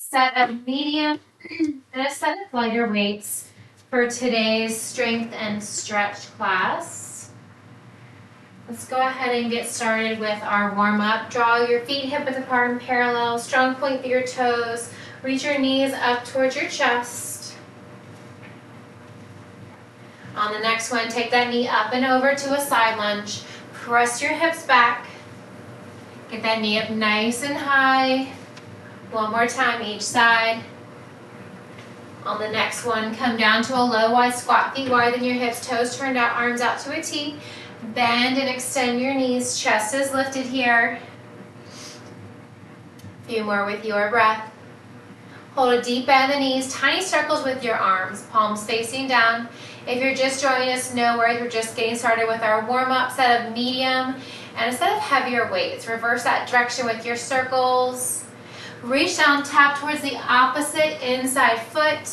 set of medium and a set of lighter weights for today's strength and stretch class. Let's go ahead and get started with our warm-up. Draw your feet hip width apart and parallel, strong point through your toes, reach your knees up towards your chest. On the next one, take that knee up and over to a side lunge. Press your hips back. Get that knee up nice and high. One more time each side. On the next one, come down to a low wide squat, feet wider than your hips, toes turned out, arms out to a T. Bend and extend your knees, chest is lifted here. A few more with your breath. Hold a deep bend in the knees, tiny circles with your arms, palms facing down. If you're just joining us, no worries, we're just getting started with our warm-up set of medium and a set of heavier weights. Reverse that direction with your circles. Reach down, tap towards the opposite inside foot,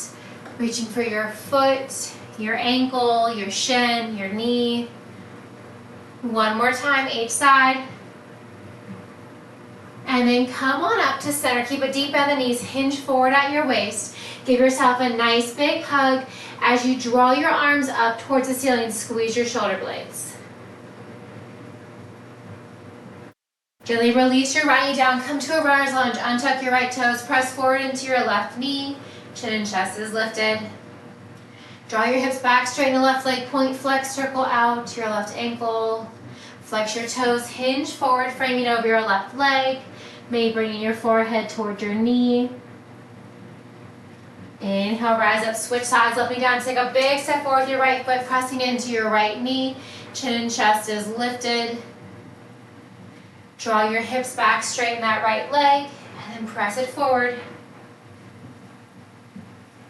reaching for your foot, your ankle, your shin, your knee. One more time each side. And then come on up to center. Keep a deep bend in the knees, hinge forward at your waist. Give yourself a nice big hug as you draw your arms up towards the ceiling. Squeeze your shoulder blades. Gently release your right knee down, come to a runner's lunge, untuck your right toes, press forward into your left knee, chin and chest is lifted. Draw your hips back, straighten the left leg, point, flex, circle out to your left ankle. Flex your toes, hinge forward, framing over your left leg, maybe bringing your forehead toward your knee. Inhale, rise up, switch sides, up and down, take a big step forward with your right foot, pressing into your right knee, chin and chest is lifted. Draw your hips back, straighten that right leg, and then press it forward.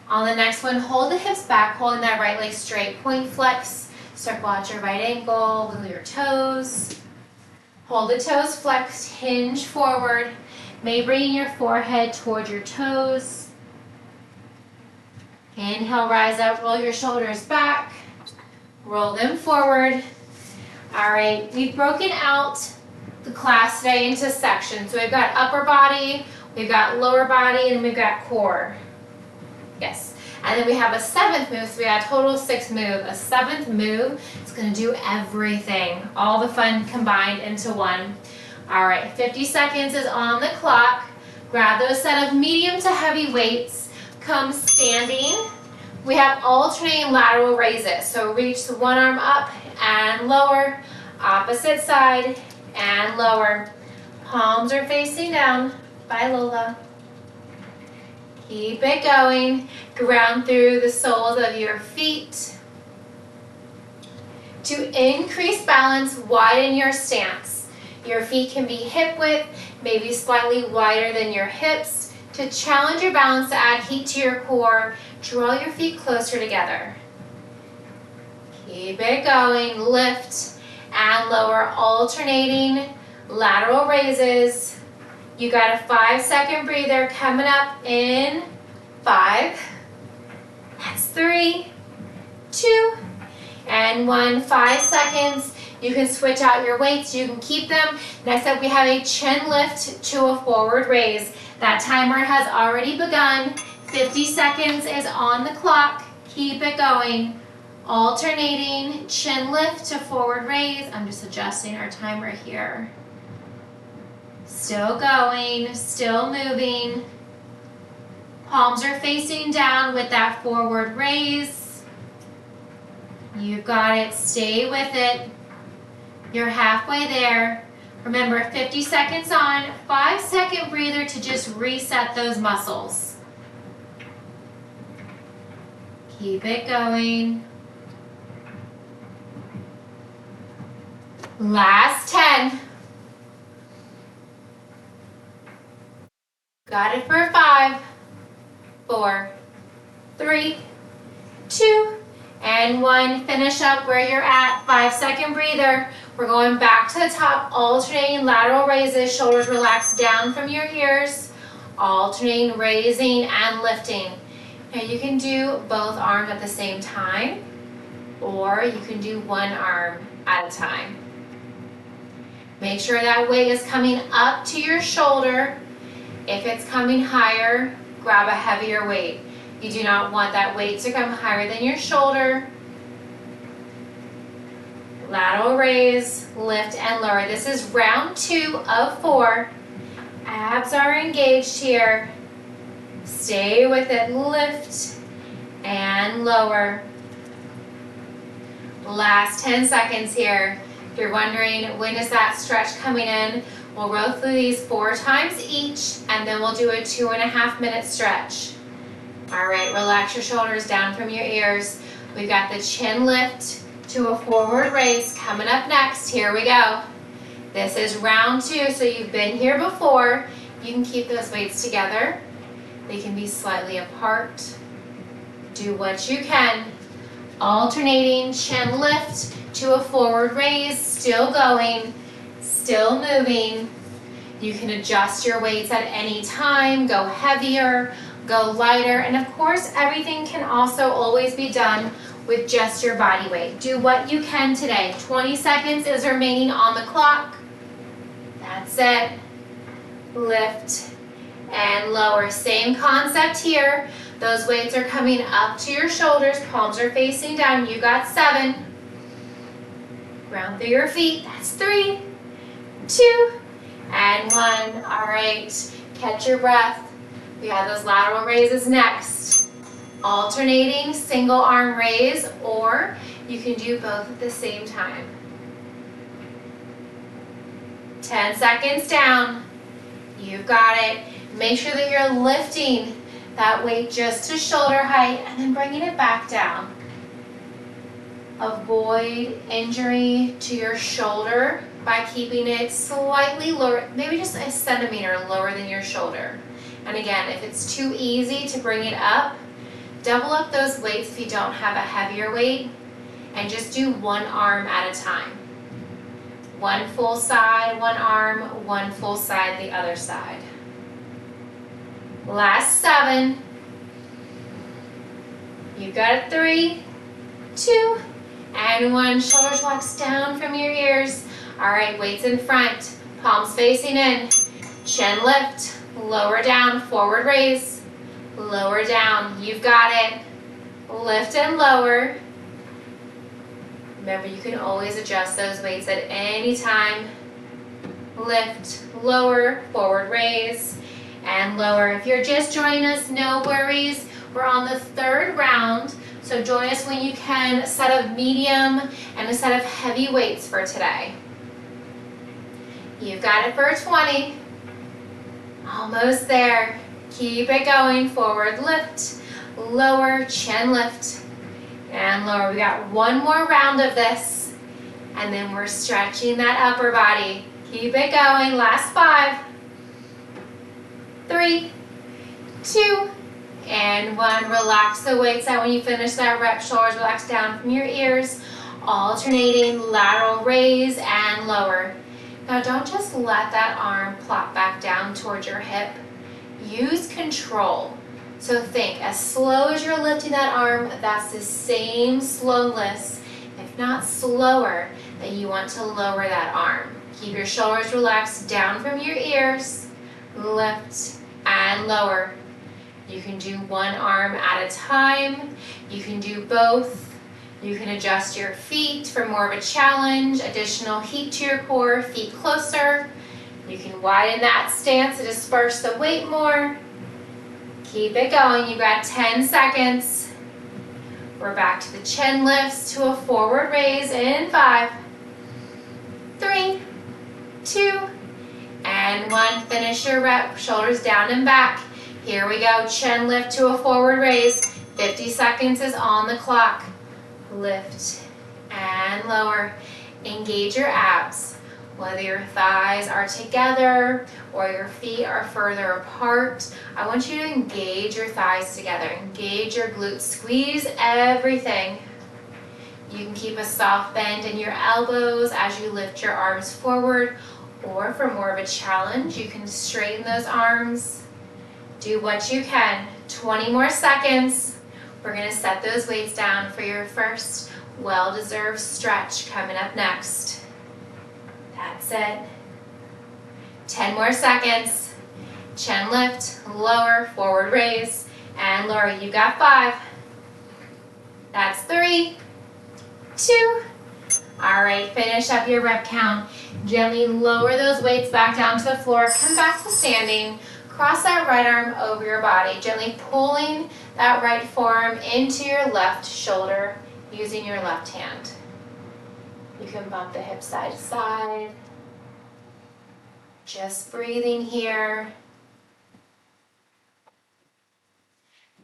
On the next one, hold the hips back, holding that right leg straight. Point flex, circle out your right ankle, wiggle your toes. Hold the toes flexed, hinge forward. Maybe bringing your forehead toward your toes. Inhale, rise up, roll your shoulders back. Roll them forward. All right, we've broken out the class today into sections. So we've got upper body, we've got lower body, and we've got core. Yes. And then we have a seventh move, so we have a total of 6 moves. A seventh move is going to do everything. All the fun combined into one. All right, 50 seconds is on the clock. Grab those set of medium to heavy weights. Come standing. We have alternating lateral raises. So reach the one arm up and lower, opposite side, and lower. Palms are facing down. Bye, Lola. Keep it going. Ground through the soles of your feet. To increase balance, widen your stance. Your feet can be hip width, maybe slightly wider than your hips. To challenge your balance, to add heat to your core, draw your feet closer together. Keep it going. Lift and lower, alternating lateral raises. You got a 5-second breather coming up in 5. That's 3, 2, and 1. 5 seconds. You can switch out your weights. You can keep them. Next up, we have a chin lift to a forward raise. That timer has already begun. 50 seconds is on the clock. Keep it going. Alternating chin lift to forward raise. I'm just adjusting our timer here. Still going, still moving. Palms are facing down with that forward raise. You've got it, stay with it. You're halfway there. Remember, 50 seconds on, 5-second breather to just reset those muscles. Keep it going. Last 10. Got it for 5, 4, 3, 2, and 1. Finish up where you're at. 5-second breather. We're going back to the top, alternating lateral raises. Shoulders relaxed down from your ears. Alternating, raising, and lifting. Now you can do both arms at the same time, or you can do one arm at a time. Make sure that weight is coming up to your shoulder. If it's coming higher, grab a heavier weight. You do not want that weight to come higher than your shoulder. Lateral raise, lift and lower. This is round 2 of 4. Abs are engaged here. Stay with it, lift and lower. Last 10 seconds here. If you're wondering when is that stretch coming in, we'll roll through these 4 times each, and then we'll do a 2.5 minute stretch. All right, relax your shoulders down from your ears. We've got the chin lift to a forward raise coming up next. Here we go. This is round 2, so you've been here before. You can keep those weights together. They can be slightly apart. Do what you can. Alternating chin lift to a forward raise, still going, still moving. You can adjust your weights at any time, go heavier, go lighter, and of course everything can also always be done with just your body weight. Do what you can today. 20 seconds is remaining on the clock. That's it. Lift and lower. Same concept here. Those weights are coming up to your shoulders, palms are facing down. You got 7. Ground through your feet. That's 3, 2, and 1. All right, catch your breath. We have those lateral raises next. Alternating single arm raise, or you can do both at the same time. 10 seconds down. You've got it. Make sure that you're lifting that weight just to shoulder height and then bringing it back down. Avoid injury to your shoulder by keeping it slightly lower, maybe just a centimeter lower than your shoulder. And again, if it's too easy to bring it up, double up those weights if you don't have a heavier weight, and just do one arm at a time. One full side, one arm, one full side, the other side. Last 7. You've got a 3, 2, and 1. Shoulders relax down from your ears. All right, weights in front, palms facing in. Chin lift, lower down, forward raise, lower down. You've got it. Lift and lower. Remember, you can always adjust those weights at any time. Lift, lower, forward raise, and lower. If you're just joining us, no worries. We're on the 3rd round, so join us when you can. A set of medium and a set of heavy weights for today. You've got it for 20. Almost there. Keep it going. Forward lift, lower, chin lift, and lower. We got one more round of this, and then we're stretching that upper body. Keep it going. Last 5, 3, 2, and 1. Relax the weights out when you finish that rep. Shoulders relax down from your ears. Alternating lateral raise and lower. Now don't just let that arm plop back down towards your hip. Use control. So think, as slow as you're lifting that arm, that's the same slowness, if not slower, that you want to lower that arm. Keep your shoulders relaxed down from your ears. Lift and lower. You can do one arm at a time. You can do both. You can adjust your feet for more of a challenge, additional heat to your core, feet closer. You can widen that stance to disperse the weight more. Keep it going. You've got 10 seconds. We're back to the chin lifts to a forward raise in 5, 3, 2, and 1. Finish your rep. Shoulders down and back. Here we go. Chin lift to a forward raise. 50 seconds is on the clock. Lift and lower. Engage your abs. Whether your thighs are together or your feet are further apart, I want you to engage your thighs together. Engage your glutes. Squeeze everything. You can keep a soft bend in your elbows as you lift your arms forward, or for more of a challenge, you can straighten those arms. Do what you can. 20 more seconds. We're going to set those weights down for your first well-deserved stretch coming up next. That's it. 10 more seconds. Chin lift, lower, forward raise, and lower. You got 5. That's 3, 2. All right, finish up your rep count. Gently lower those weights back down to the floor. Come back to standing. Cross that right arm over your body, gently pulling that right forearm into your left shoulder using your left hand. You can bump the hips side to side. Just breathing here.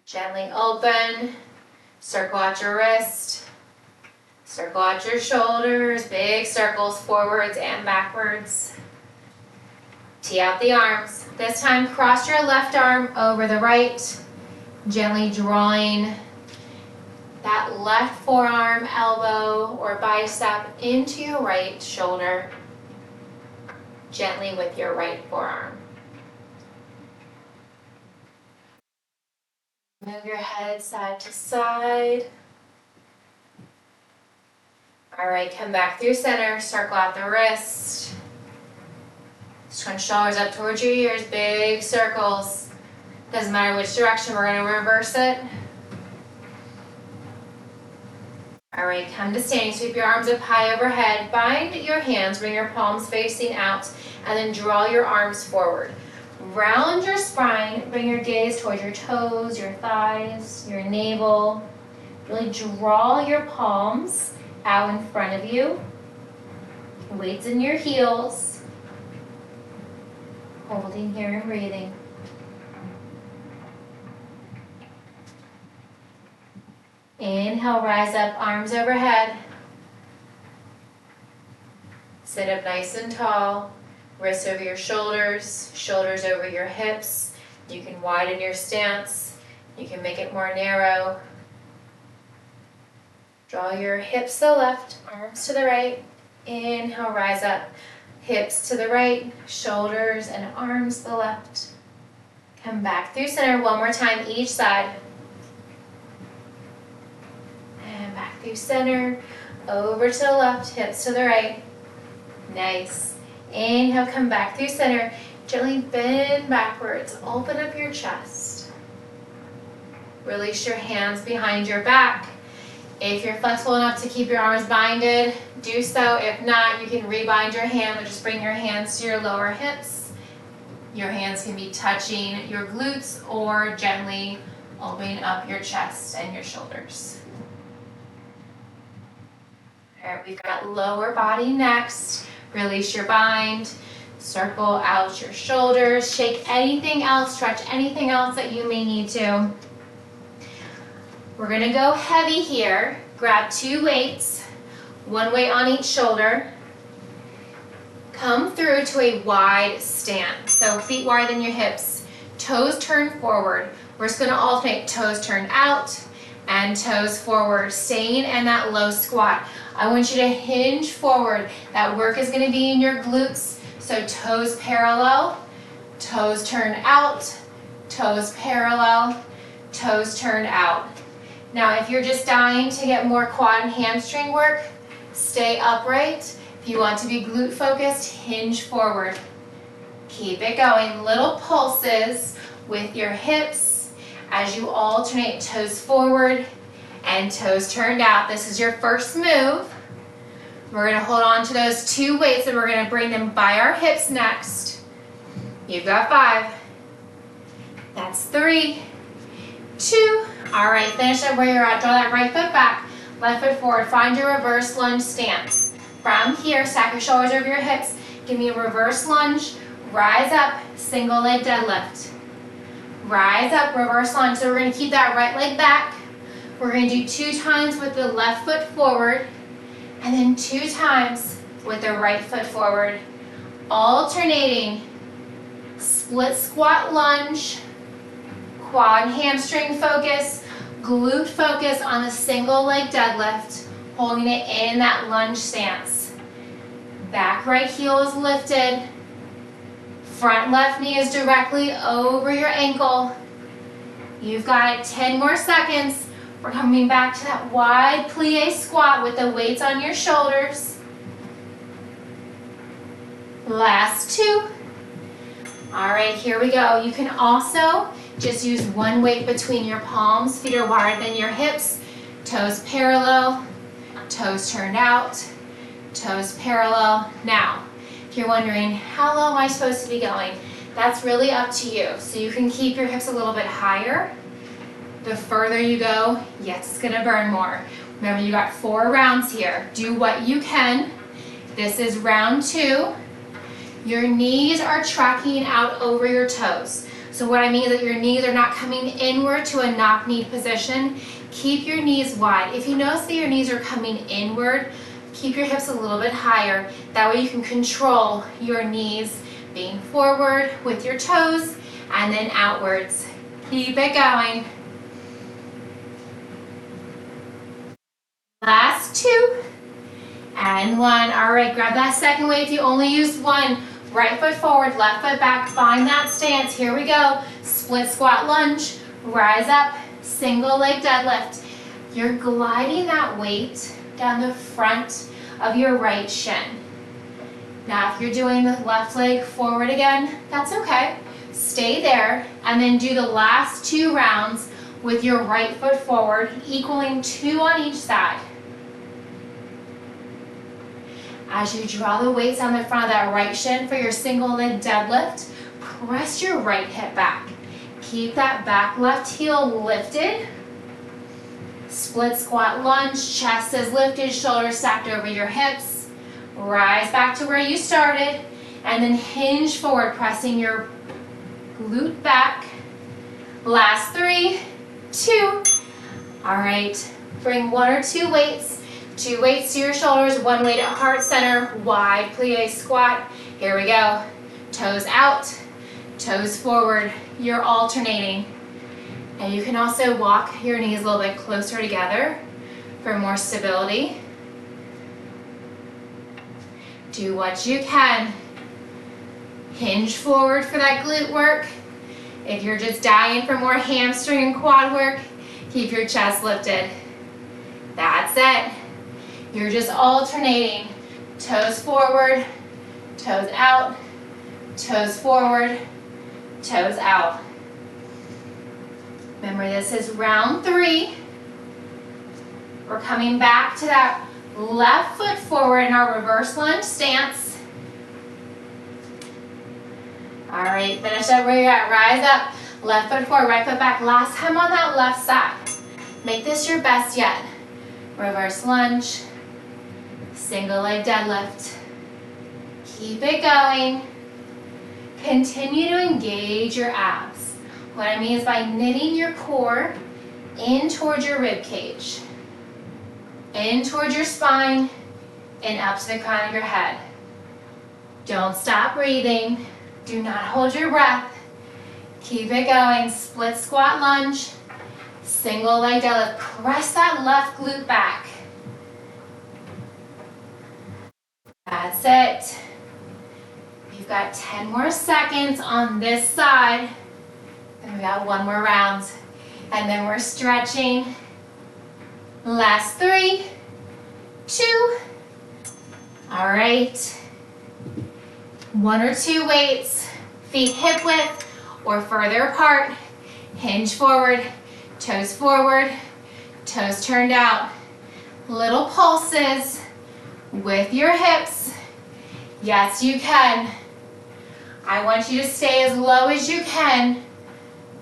Gently open. Circle out your wrist. Circle out your shoulders. Big circles forwards and backwards. Tee out the arms. This time, cross your left arm over the right, gently drawing that left forearm, elbow, or bicep into your right shoulder, gently with your right forearm. Move your head side to side. All right, come back through center, circle out the wrist. Scrunch shoulders up towards your ears, big circles. Doesn't matter which direction, we're gonna reverse it. All right, come to standing, sweep your arms up high overhead. Bind your hands, bring your palms facing out, and then draw your arms forward. Round your spine, bring your gaze towards your toes, your thighs, your navel. Really draw your palms out in front of you. Weights in your heels. Holding here and breathing. Inhale, rise up, arms overhead. Sit up nice and tall. Wrists over your shoulders, shoulders over your hips. You can widen your stance. You can make it more narrow. Draw your hips to the left, arms to the right. Inhale, rise up. Hips to the right, shoulders and arms to the left. Come back through center one more time each side. And back through center, over to the left, hips to the right. Nice. Inhale, come back through center. Gently bend backwards, open up your chest. Release your hands behind your back. If you're flexible enough to keep your arms binded, do so. If not, you can rebind your hand, but just bring your hands to your lower hips. Your hands can be touching your glutes or gently opening up your chest and your shoulders. All right, we've got lower body next. Release your bind. Circle out your shoulders. Shake anything else, stretch anything else that you may need to. We're gonna go heavy here. Grab 2 weights, 1 weight on each shoulder. Come through to a wide stance. So feet wider than your hips, toes turn forward. We're just gonna alternate toes turn out and toes forward, staying in that low squat. I want you to hinge forward. That work is gonna be in your glutes. So toes parallel, toes turn out, toes parallel, toes turn out. Now, if you're just dying to get more quad and hamstring work, stay upright. If you want to be glute focused, hinge forward. Keep it going. Little pulses with your hips as you alternate toes forward and toes turned out. This is your first move. We're gonna hold on to those 2 weights and we're gonna bring them by our hips next. You've got 5. That's 3, 2. All right, finish up where you're at. Draw that right foot back, left foot forward. Find your reverse lunge stance. From here, stack your shoulders over your hips. Give me a reverse lunge. Rise up, single leg deadlift. Rise up, reverse lunge. So we're gonna keep that right leg back. We're gonna do 2 times with the left foot forward, and then 2 times with the right foot forward. Alternating split squat lunge, quad hamstring focus, glute focus on the single leg deadlift, holding it in that lunge stance. Back right heel is lifted. Front left knee is directly over your ankle. You've got 10 more seconds. We're coming back to that wide plie squat with the weights on your shoulders. Last 2. All right, here we go. You can also just use one weight between your palms. Feet are wider than your hips. Toes parallel, toes turned out, toes parallel. Now, if you're wondering, how low am I supposed to be going? That's really up to you. So you can keep your hips a little bit higher. The further you go, yes, it's gonna burn more. Remember, you got 4 rounds here. Do what you can. This is round 2. Your knees are tracking out over your toes. So what I mean is that your knees are not coming inward to a knock-knee position. Keep your knees wide. If you notice that your knees are coming inward, keep your hips a little bit higher. That way you can control your knees being forward with your toes and then outwards. Keep it going. Last 2 and 1. All right, grab that second weight if you only used one. Right foot forward, left foot back, find that stance. Here we go. Split squat lunge, rise up, single leg deadlift. You're gliding that weight down the front of your right shin. Now if you're doing the left leg forward again, that's okay. Stay there and then do the last 2 rounds with your right foot forward, equaling 2 on each side. As you draw the weights on the front of that right shin for your single leg deadlift, press your right hip back. Keep that back left heel lifted. Split squat lunge, chest is lifted, shoulders stacked over your hips. Rise back to where you started, and then hinge forward, pressing your glute back. Last 3, 2. All right, bring 1 or 2 weights. 2 weights to your shoulders, 1 weight at heart center, wide plie squat. Here we go. Toes out, toes forward. You're alternating. And you can also walk your knees a little bit closer together for more stability. Do what you can. Hinge forward for that glute work. If you're just dying for more hamstring and quad work, keep your chest lifted. That's it. You're just alternating. Toes forward, toes out, toes forward, toes out. Remember, this is round 3. We're coming back to that left foot forward in our reverse lunge stance. All right, finish up where you're at. Rise up, left foot forward, right foot back. Last time on that left side. Make this your best yet. Reverse lunge, single leg deadlift. Keep it going. Continue to engage your abs. What I mean is by knitting your core in towards your rib cage, in towards your spine, and up to the crown of your head. Don't stop breathing. Do not hold your breath. Keep it going. Split squat lunge, single leg deadlift. Press that left glute back. That's it. You've got 10 more seconds on this side. And we got 1 more round. And then we're stretching. Last 3, 2. All right. 1 or 2 weights, feet hip width or further apart. Hinge forward, toes turned out. Little pulses with your hips. Yes, you can. I want you to stay as low as you can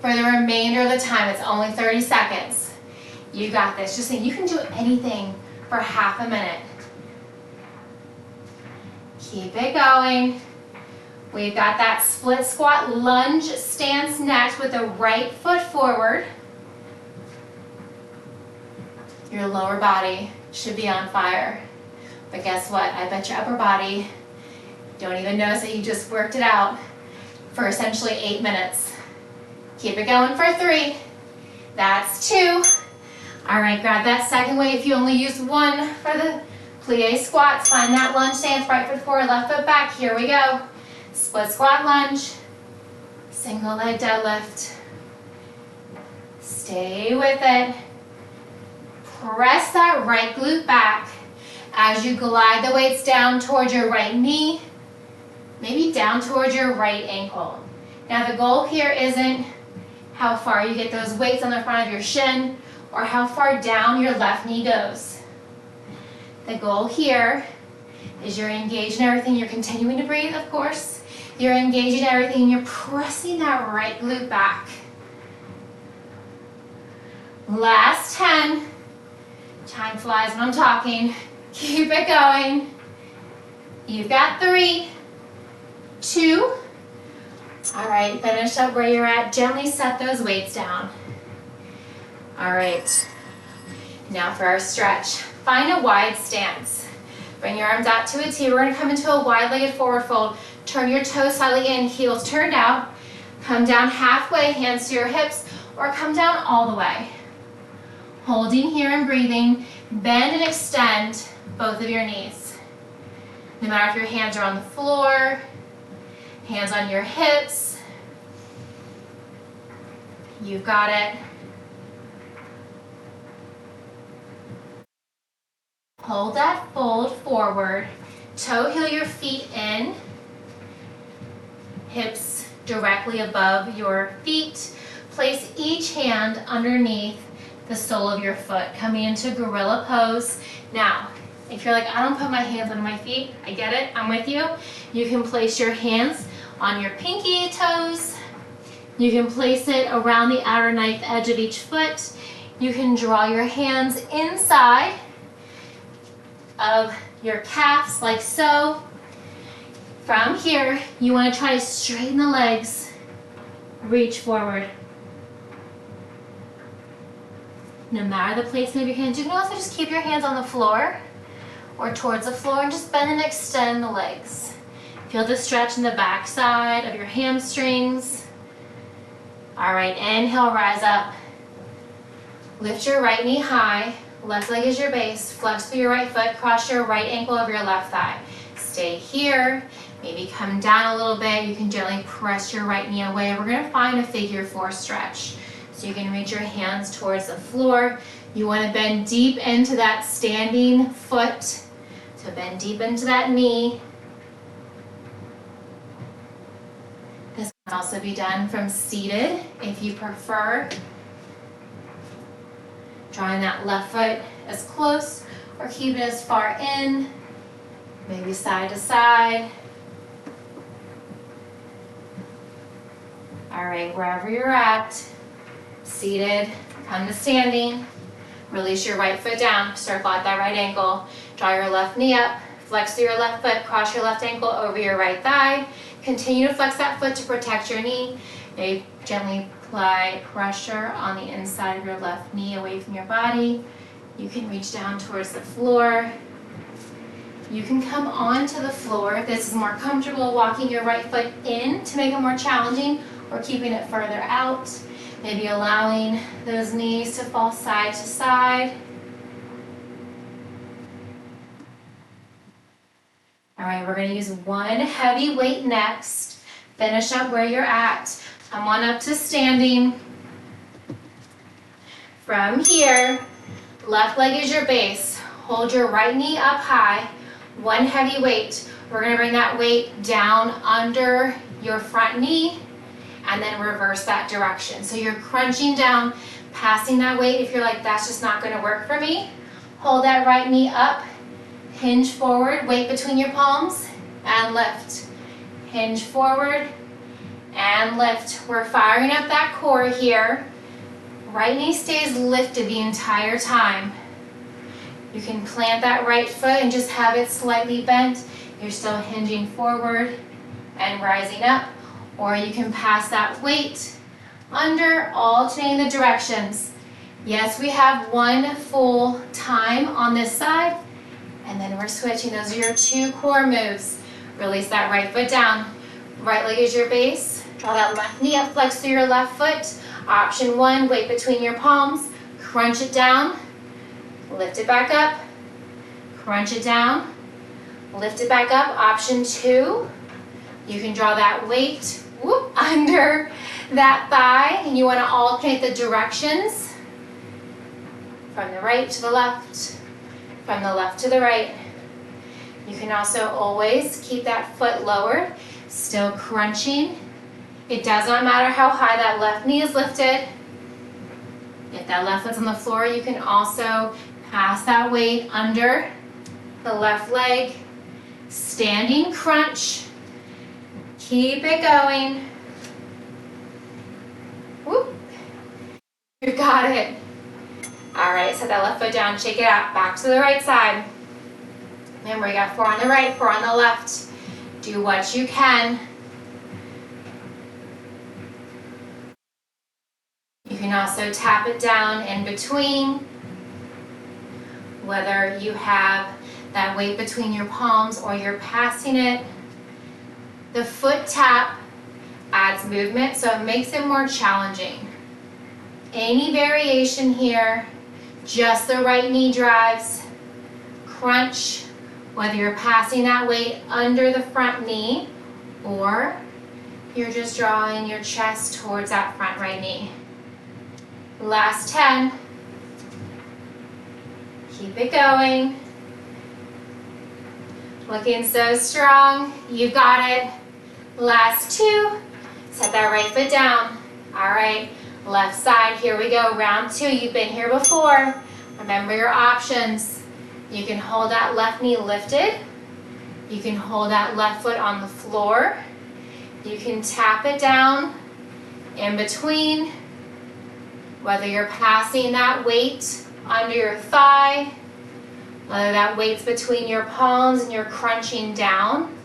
for the remainder of the time. It's only 30 seconds. You got this. Just think, you can do anything for half a minute. Keep it going. We've got that split squat lunge stance next with the right foot forward. Your lower body should be on fire. But guess what? I bet your upper body don't even notice that you just worked it out for essentially 8 minutes. Keep it going for 3. That's 2. All right, grab that second weight. If you only use 1 for the plie squats, find that lunge stance, right foot forward, left foot back. Here we go. Split squat lunge, single leg deadlift. Stay with it. Press that right glute back as you glide the weights down towards your right knee, maybe down towards your right ankle. Now the goal here isn't how far you get those weights on the front of your shin or how far down your left knee goes. The goal here is you're engaged in everything. You're continuing to breathe, of course. You're engaged in everything. You're pressing that right glute back. Last 10. Time flies when I'm talking. Keep it going. You've got 3, 2. All right, finish up where you're at. Gently set those weights down. All right, now for our stretch. Find a wide stance. Bring your arms out to a T. We're gonna come into a wide-legged forward fold. Turn your toes slightly in, heels turned out. Come down halfway, hands to your hips, or come down all the way. Holding here and breathing. Bend and extend both of your knees. No matter if your hands are on the floor, hands on your hips. You've got it. Hold that fold forward. Toe heel your feet in. Hips directly above your feet. Place each hand underneath the sole of your foot, coming into gorilla pose. Now, if you're like, I don't put my hands on my feet, I get it, I'm with you. You can place your hands on your pinky toes. You can place it around the outer knife edge of each foot. You can draw your hands inside of your calves like so. From here, you want to try to straighten the legs, reach forward. No matter the placement of your hands, you can also just keep your hands on the floor or towards the floor and just bend and extend the legs. Feel the stretch in the back side of your hamstrings. All right, inhale, rise up. Lift your right knee high. Left leg is your base. Flex through your right foot. Cross your right ankle over your left thigh. Stay here. Maybe come down a little bit. You can gently press your right knee away. We're going to find a figure 4 stretch. So you can reach your hands towards the floor. You want to bend deep into that standing foot. So bend deep into that knee. This can also be done from seated if you prefer. Drawing that left foot as close or keep it as far in, maybe side to side. All right, wherever you're at, seated, come to standing. Release your right foot down, circle out that right ankle. Draw your left knee up, flex through your left foot, cross your left ankle over your right thigh. Continue to flex that foot to protect your knee. Maybe gently apply pressure on the inside of your left knee away from your body. You can reach down towards the floor. You can come onto the floor if this is more comfortable, walking your right foot in to make it more challenging or keeping it further out. Maybe allowing those knees to fall side to side. All right, we're gonna use one heavy weight next. Finish up where you're at. Come on up to standing. From here, left leg is your base. Hold your right knee up high. One heavy weight. We're gonna bring that weight down under your front knee and then reverse that direction. So you're crunching down, passing that weight. If you're like, that's just not gonna work for me, hold that right knee up, hinge forward, weight between your palms, and lift. Hinge forward, and lift. We're firing up that core here. Right knee stays lifted the entire time. You can plant that right foot and just have it slightly bent. You're still hinging forward and rising up. Or you can pass that weight under, alternating the directions. Yes, we have one full time on this side, and then we're switching. Those are your 2 core moves. Release that right foot down. Right leg is your base. Draw that left knee up, flex through your left foot. Option 1, weight between your palms. Crunch it down. Lift it back up. Crunch it down. Lift it back up. Option 2, you can draw that weight under that thigh, and you want to alternate the directions from the right to the left, from the left to the right. You can also always keep that foot lowered, still crunching It does not matter how high that left knee is lifted. If that left foot's on the floor, you can also pass that weight under the left leg. Standing crunch. Keep it going. Whoop. You got it. All right, set that left foot down, shake it out, back to the right side. Remember, you got 4 on the right, 4 on the left. Do what you can. You can also tap it down in between, whether you have that weight between your palms or you're passing it. The foot tap adds movement, so it makes it more challenging. Any variation here, just the right knee drives, crunch, whether you're passing that weight under the front knee or you're just drawing your chest towards that front right knee. Last 10. Keep it going. Looking so strong. You got it. Last 2. Set that right foot down. All right. Left side. Here we go. Round 2. You've been here before. Remember your options. You can hold that left knee lifted. You can hold that left foot on the floor. You can tap it down in between. Whether you're passing that weight under your thigh, whether that weight's between your palms and you're crunching down,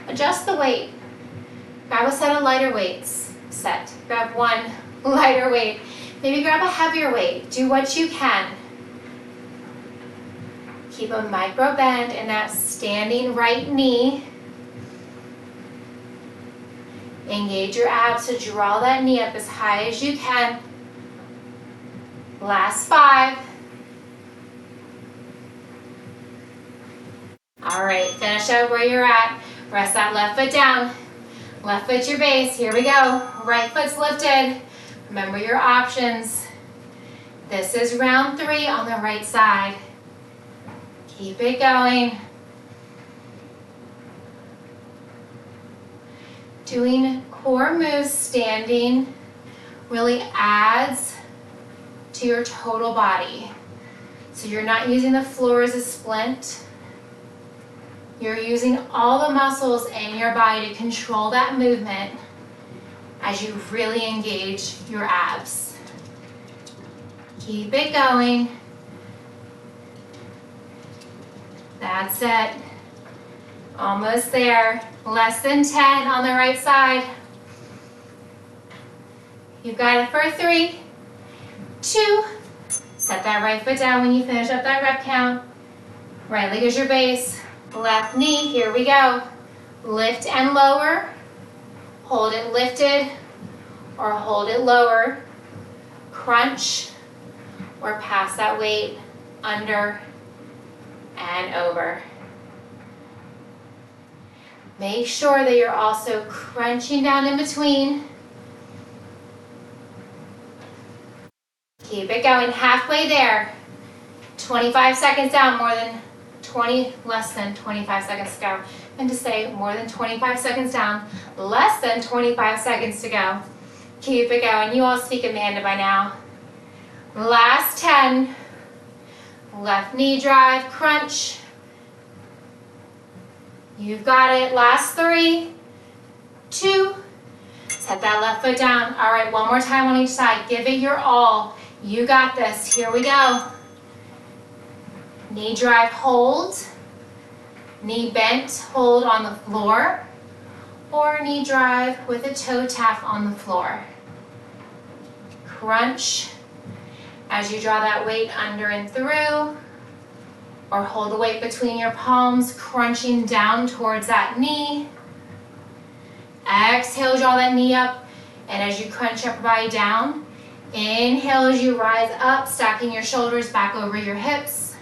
adjust the weight. Grab a set of lighter weights. Grab one lighter weight. Maybe grab a heavier weight. Do what you can. Keep a micro bend in that standing right knee. Engage your abs to draw that knee up as high as you can. Last 5. All right, finish up where you're at. Rest that left foot down. Left foot's your base. Here we go. Right foot's lifted. Remember your options. This is round 3 on the right side. Keep it going. Doing core moves standing really adds to your total body. So you're not using the floor as a splint. You're using all the muscles in your body to control that movement as you really engage your abs. Keep it going. That's it. Almost there. Less than 10 on the right side. You've got it for 3, 2. Set that right foot down when you finish up that rep count. Right leg is your base. Left knee, here we go. Lift and lower. Hold it lifted or hold it lower. Crunch or pass that weight under and over. Make sure that you're also crunching down in between. Keep it going, halfway there. 25 seconds down, less than 25 seconds to go. And to say more than 25 seconds down, less than 25 seconds to go. Keep it going. You all speak Amanda by now. Last 10. Left knee drive, crunch. You've got it. Last 3, 2. Set that left foot down. All right, one more time on each side. Give it your all. You got this. Here we go. Knee drive, hold. Knee bent, hold on the floor. Or knee drive with a toe tap on the floor. Crunch as you draw that weight under and through. Or hold the weight between your palms, crunching down towards that knee. Exhale, draw that knee up. And as you crunch your body down, inhale as you rise up, stacking your shoulders back over your hips.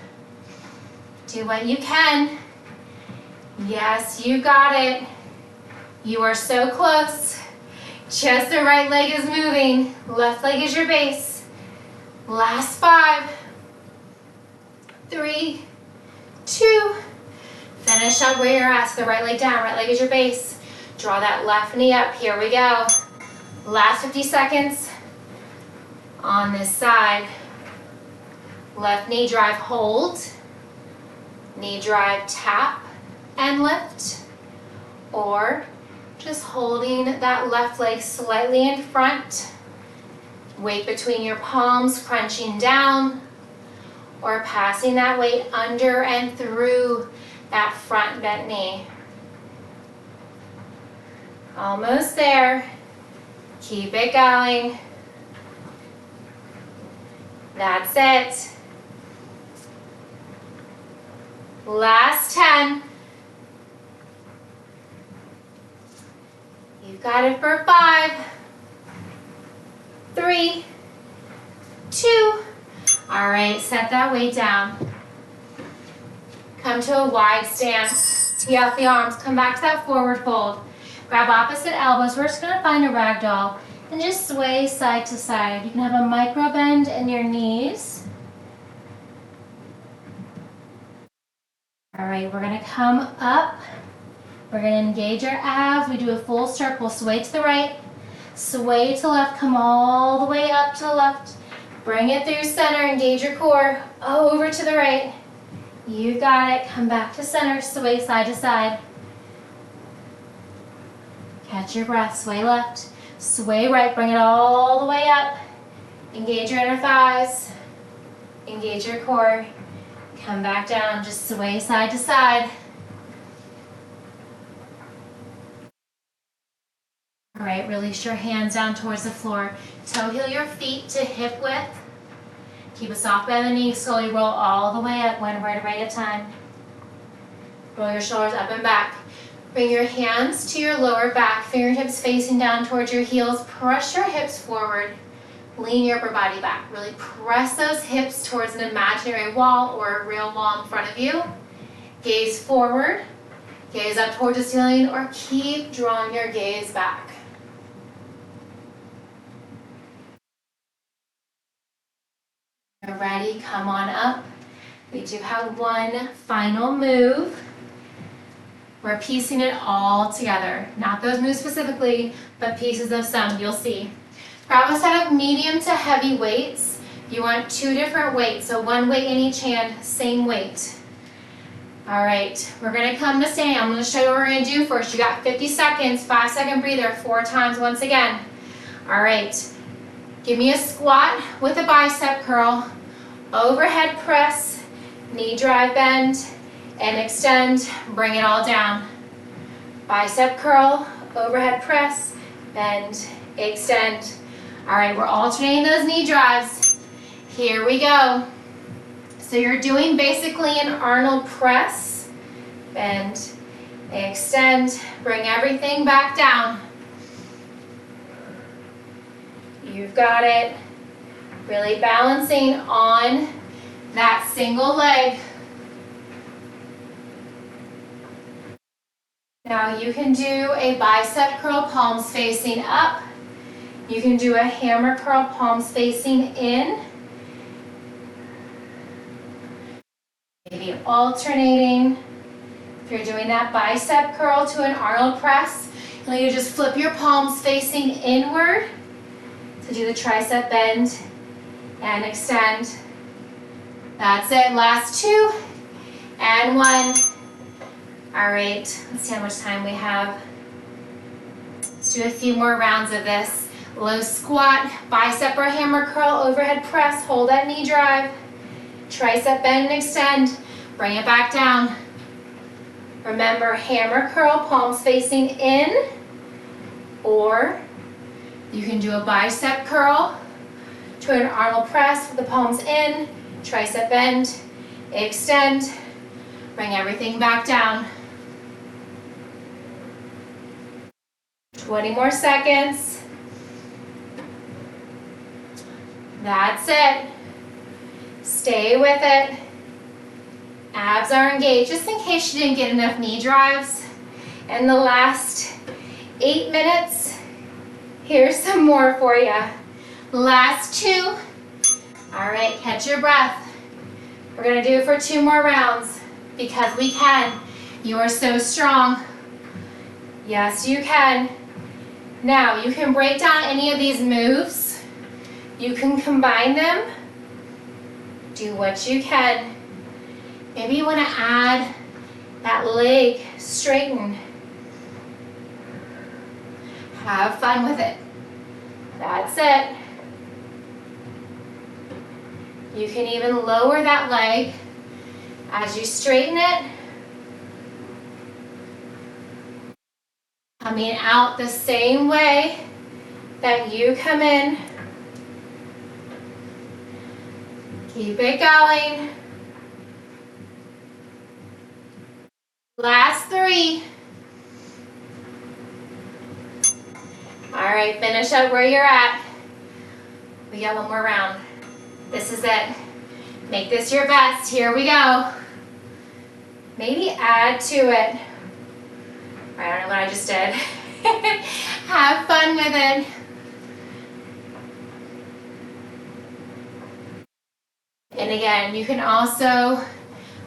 Do what you can. Yes, you got it. You are so close. Just the right leg is moving. Left leg is your base. Last 5, 3, 2. Finish up where you're at. So the right leg down, right leg is your base. Draw that left knee up. Here we go. Last 50 seconds on this side. Left knee drive, hold. Knee drive, tap and lift. Or just holding that left leg slightly in front. Weight between your palms, crunching down. Or passing that weight under and through that front bent knee. Almost there. Keep it going. That's it. Last 10. You've got it for 5, 3, 2. All right, set that weight down. Come to a wide stance. Tee out the arms. Come back to that forward fold. Grab opposite elbows. We're just gonna find a ragdoll and just sway side to side. You can have a micro bend in your knees. All right, we're gonna come up. We're gonna engage our abs. We do a full circle. Sway to the right, sway to left, come all the way up to the left. Bring it through center, engage your core, over to the right. You got it, come back to center, sway side to side. Catch your breath, sway left, sway right, bring it all the way up. Engage your inner thighs, engage your core. Come back down, just sway side to side. All right, release your hands down towards the floor. Toe heel your feet to hip width. Keep a soft bend in the knees, slowly roll all the way up, one vertebrae at a time. Roll your shoulders up and back. Bring your hands to your lower back, fingertips facing down towards your heels. Press your hips forward. Lean your upper body back. Really press those hips towards an imaginary wall or a real wall in front of you. Gaze forward. Gaze up towards the ceiling, or keep drawing your gaze back. You're ready, come on up. We do have one final move. We're piecing it all together. Not those moves specifically, but pieces of some, you'll see. Grab a set of medium to heavy weights. You want 2 different weights, so 1 weight in each hand, same weight. All right, we're gonna come to standing. I'm gonna show you what we're gonna do first. You got 50 seconds, 5-second breather, 4 times once again. All right, give me a squat with a bicep curl, overhead press, knee drive bend, and extend, bring it all down. Bicep curl, overhead press, bend, extend. All right, we're alternating those knee drives. Here we go. So you're doing basically an Arnold press, bend, extend, bring everything back down. You've got it. Really balancing on that single leg. Now you can do a bicep curl, palms facing up. You can do a hammer curl, palms facing in. Maybe alternating. If you're doing that bicep curl to an Arnold press, you just flip your palms facing inward to do the tricep bend and extend. That's it, last 2 and 1. All right, let's see how much time we have. Let's do a few more rounds of this. Low squat, bicep or hammer curl, overhead press, hold that knee drive. Tricep bend and extend, bring it back down. Remember, hammer curl, palms facing in, or you can do a bicep curl to an Arnold press with the palms in, tricep bend, extend, bring everything back down. 20 more seconds. That's it. Stay with it. Abs are engaged, just in case you didn't get enough knee drives. And the last 8 minutes, here's some more for you. Last 2. All right, catch your breath. We're gonna do it for 2 more rounds because we can. You are so strong. Yes, you can. Now, you can break down any of these moves. You can combine them. Do what you can. Maybe you want to add that leg straighten. Have fun with it. That's it. You can even lower that leg as you straighten it. Coming out the same way that you come in. Keep it going. Last 3. All right, finish up where you're at. We got one more round. This is it. Make this your best. Here we go. Maybe add to it. I don't know what I just did. Have fun with it. And again, you can also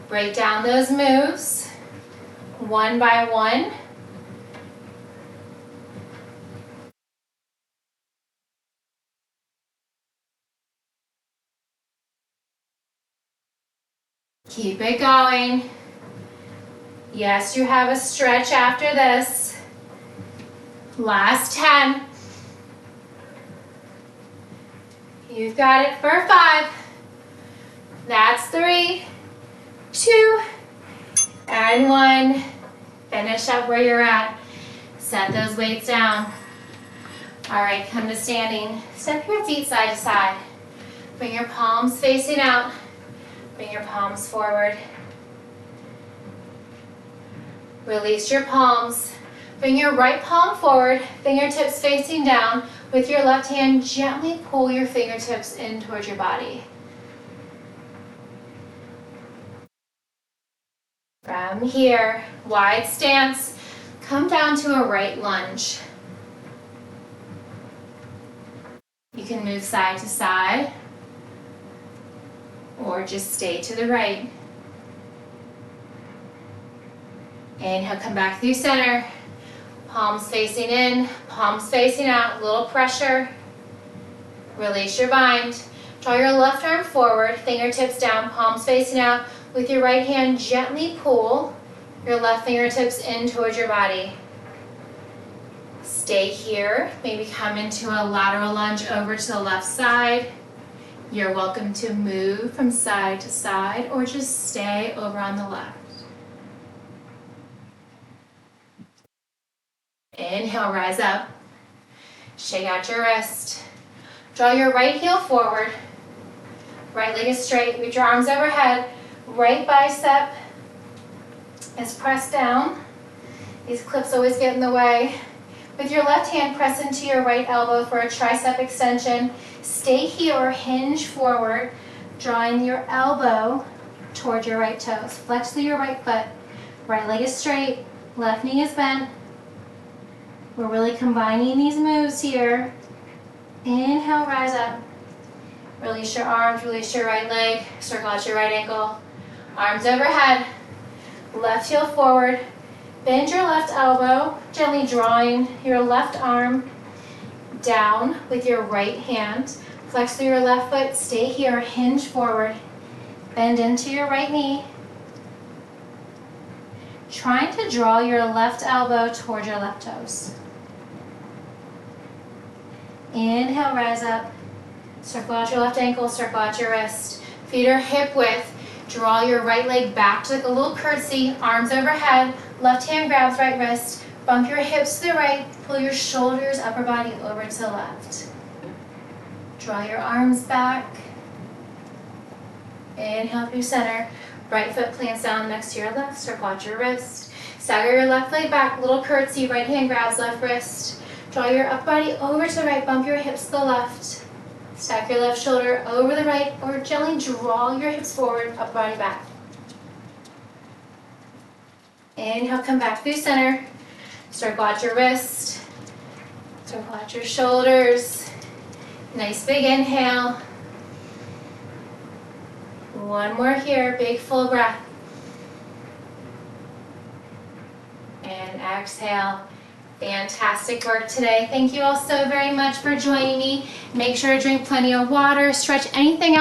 break down those moves one by one. Keep it going. Yes, you have a stretch after this. Last 10. You've got it for 5. That's 3, 2, and 1. Finish up where you're at. Set those weights down. All right, come to standing. Step your feet side to side. Bring your palms facing out. Bring your palms forward. Release your palms. Bring your right palm forward, fingertips facing down. With your left hand, gently pull your fingertips in towards your body. From here, wide stance, come down to a right lunge. You can move side to side or just stay to the right. Inhale, come back through center. Palms facing in, palms facing out, little pressure. Release your bind. Draw your left arm forward, fingertips down, palms facing out. With your right hand, gently pull your left fingertips in towards your body. Stay here. Maybe come into a lateral lunge over to the left side. You're welcome to move from side to side or just stay over on the left. Inhale, rise up. Shake out your wrist. Draw your right heel forward. Right leg is straight. Reach your arms overhead. Right bicep is pressed down. These clips always get in the way. With your left hand, press into your right elbow for a tricep extension. Stay here or hinge forward, drawing your elbow toward your right toes. Flex through your right foot. Right leg is straight. Left knee is bent. We're really combining these moves here. Inhale, rise up. Release your arms, release your right leg. Circle out your right ankle. Arms overhead. Left heel forward. Bend your left elbow, gently drawing your left arm down with your right hand. Flex through your left foot. Stay here, hinge forward. Bend into your right knee. Trying to draw your left elbow toward your left toes. Inhale, rise up. Circle out your left ankle, circle out your wrist. Feet are hip width. Draw your right leg back to like a little curtsy. Arms overhead. Left hand grabs right wrist. Bump your hips to the right. Pull your shoulders, upper body over to the left. Draw your arms back. Inhale through center. Right foot plants down next to your left. Circle out your wrist. Stagger your left leg back. Little curtsy. Right hand grabs left wrist. Draw your upper body over to the right. Bump your hips to the left. Stack your left shoulder over the right or gently draw your hips forward, upper body back. Inhale, come back through center. Circle out your wrist. Circle out your shoulders. Nice big inhale. One more here, big full breath. And exhale. Fantastic work today. Thank you all so very much for joining me. Make sure to drink plenty of water, stretch anything out.